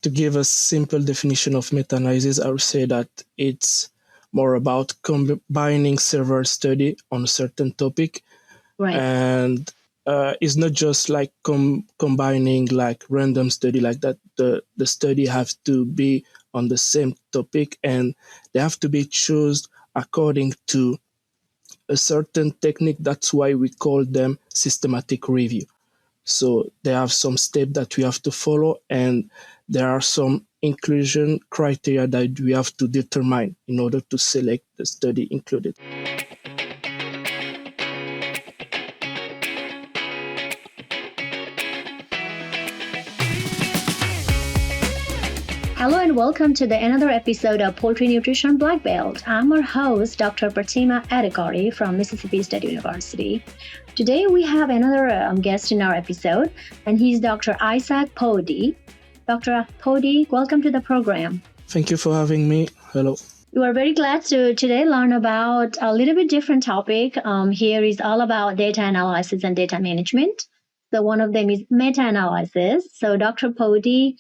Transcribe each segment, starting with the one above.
To give a simple definition of meta-analysis, I would say that it's more about combining several studies on a certain topic. Right. And it's not just like combining like random study like that. The study have to be on the same topic, and they have to be chosen according to a certain technique. That's why we call them systematic review. So there are some steps that we have to follow, and there are some inclusion criteria that we have to determine in order to select the study included. Hello and welcome to another episode of Poultry Nutrition Blackbelt. I'm our host, Dr. Poaty Ditengou from Mississippi State University. Today we have another guest in our episode, and he's Dr. Isaac Poaty. Dr. Poaty, welcome to the program. Thank you for having me. Hello. We are very glad to today learn about a little bit different topic. Here is all about data analysis and data management. So one of them is meta-analysis. So Dr. Poaty,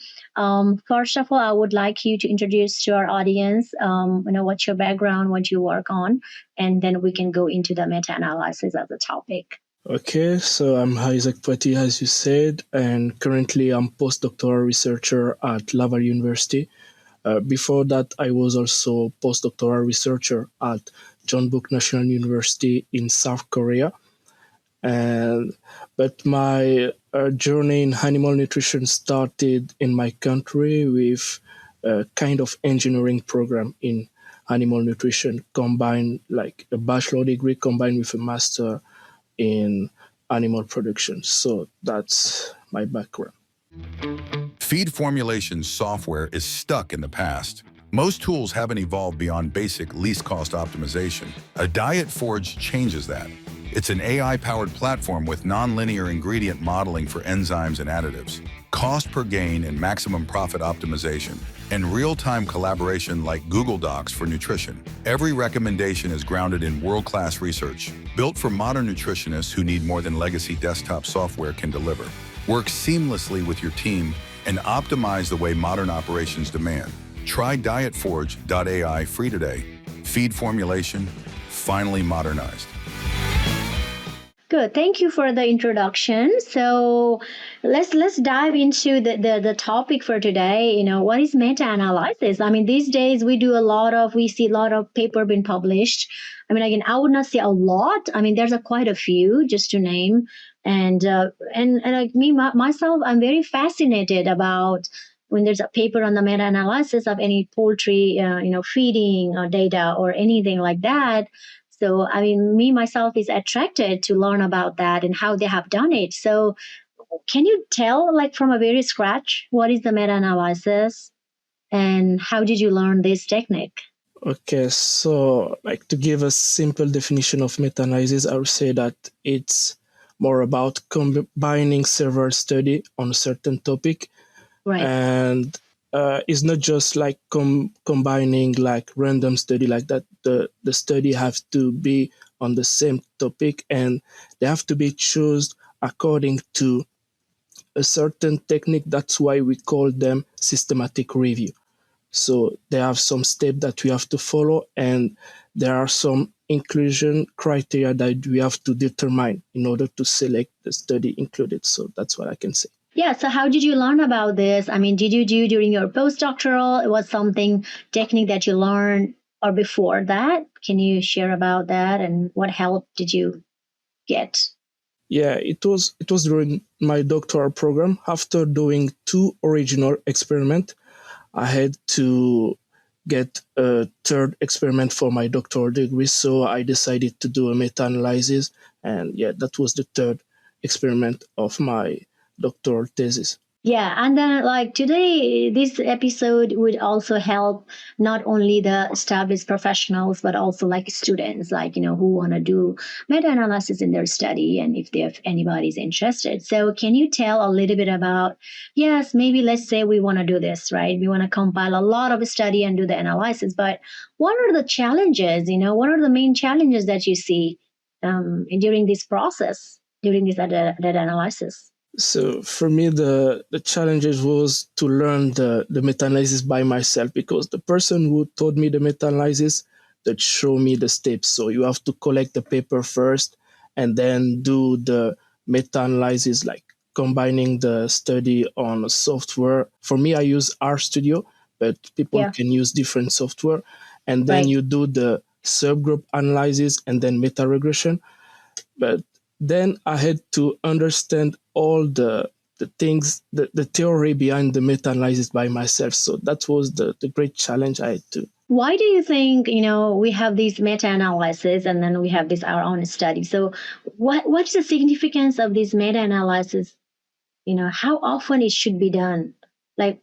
first of all, I would like you to introduce to our audience, what's your background, what you work on, and then we can go into the meta-analysis as a topic. Okay, so I'm Isaac Poaty, as you said, and currently I'm postdoctoral researcher at Laval University. Before that, I was also postdoctoral researcher at John Book National University in South Korea. But my journey in animal nutrition started in my country with a kind of engineering program in animal nutrition, combined like a bachelor degree combined with a master in animal production. So that's my background. Feed formulation software is stuck in the past. Most tools haven't evolved beyond basic least cost optimization. A Diet Forge changes that. It's an AI-powered platform with nonlinear ingredient modeling for enzymes and additives, cost per gain and maximum profit optimization, and real-time collaboration like Google Docs for nutrition. Every recommendation is grounded in world-class research, built for modern nutritionists who need more than legacy desktop software can deliver. Work seamlessly with your team and optimize the way modern operations demand. Try dietforge.ai free today. Feed formulation, finally modernized. Good. Thank you for the introduction. So let's dive into the topic for today. What is meta-analysis? I mean, these days we see a lot of paper being published. I mean, again, I would not say a lot. I mean, there's quite a few just to name. And like myself, I'm very fascinated about when there's a paper on the meta-analysis of any poultry, feeding or data or anything like that. So, I mean, myself is attracted to learn about that and how they have done it. So can you tell, like from a very scratch, what is the meta-analysis and how did you learn this technique? Okay, so like to give a simple definition of meta-analysis, I would say that it's more about combining several studies on a certain topic. Right. And it's not just like combining like random study like that. The study have to be on the same topic, and they have to be chosen according to a certain technique. That's why we call them systematic review. So there are some steps that we have to follow, and there are some inclusion criteria that we have to determine in order to select the study included. So that's what I can say. Yeah. So how did you learn about this? I mean, did you do during your postdoctoral? It was something technique that you learned or before that? Can you share about that and what help did you get? Yeah, it was during my doctoral program. After doing 2 original experiments, I had to get a third experiment for my doctoral degree. So I decided to do a meta-analysis. And yeah, that was the third experiment of my doctoral thesis. Yeah, and then like today, this episode would also help not only the established professionals, but also like students, like, who want to do meta-analysis in their study and if anybody's interested. So can you tell a little bit about, yes, maybe let's say we want to do this, right? We want to compile a lot of study and do the analysis, but what are the challenges, what are the main challenges that you see during this process, during this data analysis? So for me, the challenges was to learn the meta-analysis by myself, because the person who taught me the meta-analysis that show me the steps. So you have to collect the paper first and then do the meta-analysis, like combining the study on a software. For me, I use RStudio, but people Yeah, can use different software. And then right. you do the subgroup analysis and then meta-regression. But then I had to understand all the things, the theory behind the meta-analysis by myself. So that was the great challenge I had to. Why do you think, we have these meta-analysis and then we have this our own study? So what's the significance of this meta-analysis? How often it should be done? Like,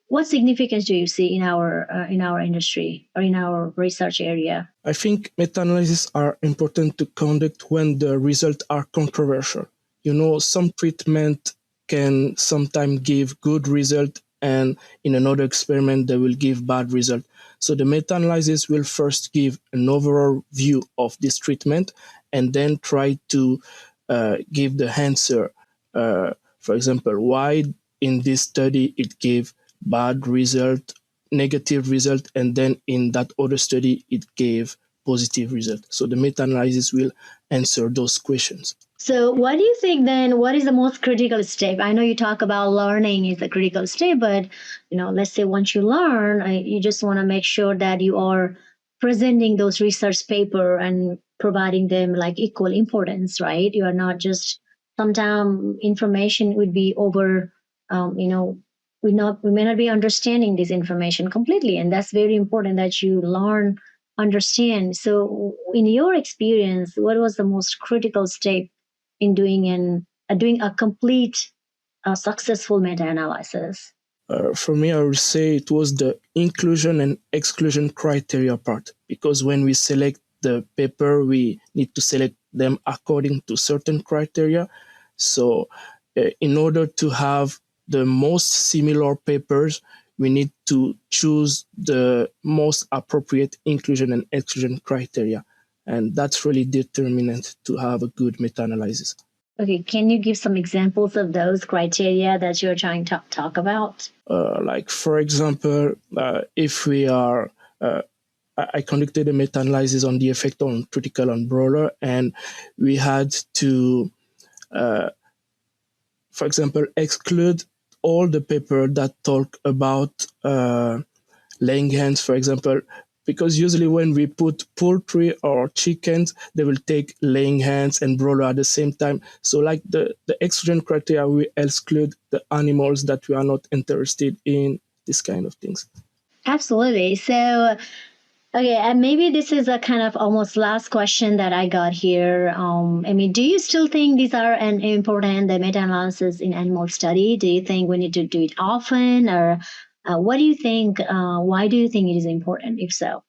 what significance do you see in our industry or in our research area? I think meta-analysis are important to conduct when the results are controversial. Some treatment can sometimes give good result, and in another experiment they will give bad result. So the meta-analysis will first give an overall view of this treatment and then try to give the answer. For example, why in this study it gave bad result, negative result, and then in that other study it gave positive result. So the meta-analysis will answer those questions. So, what do you think then? What is the most critical step? I know you talk about learning is the critical step, but let's say once you learn, you just want to make sure that you are presenting those research paper and providing them like equal importance, right? You are not just sometimes information would be over, we may not be understanding this information completely, and that's very important that you learn, understand. So, in your experience, what was the most critical step in doing a complete successful meta-analysis? For me, I would say it was the inclusion and exclusion criteria part, because when we select the paper, we need to select them according to certain criteria. So in order to have the most similar papers, we need to choose the most appropriate inclusion and exclusion criteria. And that's really determinant to have a good meta-analysis. Okay, can you give some examples of those criteria that you're trying to talk about? Like, for example, if we are, I conducted a meta-analysis on the effect on critical on broiler, and we had to, for example, exclude all the paper that talk about laying hens, for example, because usually when we put poultry or chickens, they will take laying hens and broiler at the same time. So like the exclusion criteria, we exclude the animals that we are not interested in, this kind of things. Absolutely. So, okay, and maybe this is a kind of almost last question that I got here. Do you still think these are an important, the meta-analysis in animal study? Do you think we need to do it often, or what do you think? Why do you think it is important, if so?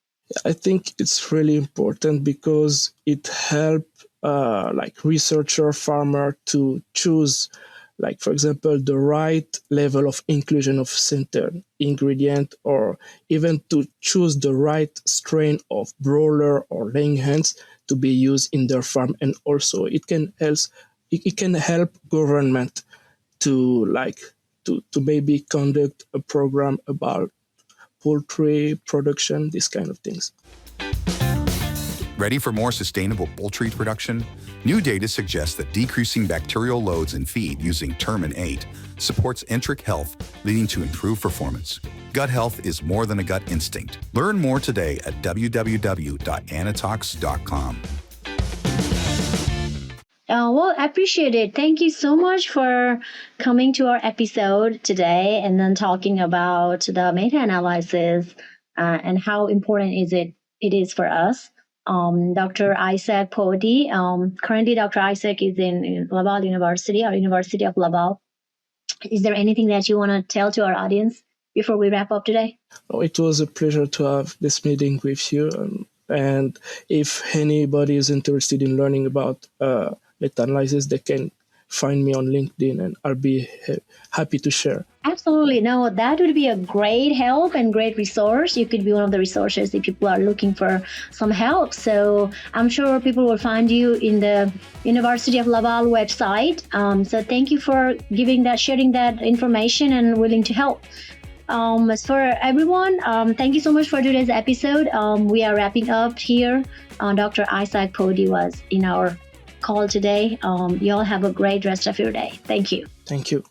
I think it's really important because it helps like researcher, farmer to choose, like, for example, the right level of inclusion of certain ingredient, or even to choose the right strain of broiler or laying hens to be used in their farm. And also it can help government to maybe conduct a program about poultry production, these kind of things. Ready for more sustainable poultry production? New data suggests that decreasing bacterial loads in feed using Termin 8 supports enteric health, leading to improved performance. Gut health is more than a gut instinct. Learn more today at www.anatox.com. Well, I appreciate it. Thank you so much for coming to our episode today and then talking about the meta-analysis and how important it is for us. Dr. Isaac Poaty. Currently, Dr. Isaac is in Laval University, or University of Laval. Is there anything that you want to tell to our audience before we wrap up today? Oh, it was a pleasure to have this meeting with you. And if anybody is interested in learning about meta-analysis, they can find me on LinkedIn, and I'll be happy to share. Absolutely. No, that would be a great help and great resource. You could be one of the resources if people are looking for some help. So I'm sure people will find you in the University of Laval website. So thank you for sharing that information and willing to help. As for everyone, thank you so much for today's episode. We are wrapping up here. Dr. Isaac Poaty was in our call today. You all have a great rest of your day. Thank you. Thank you.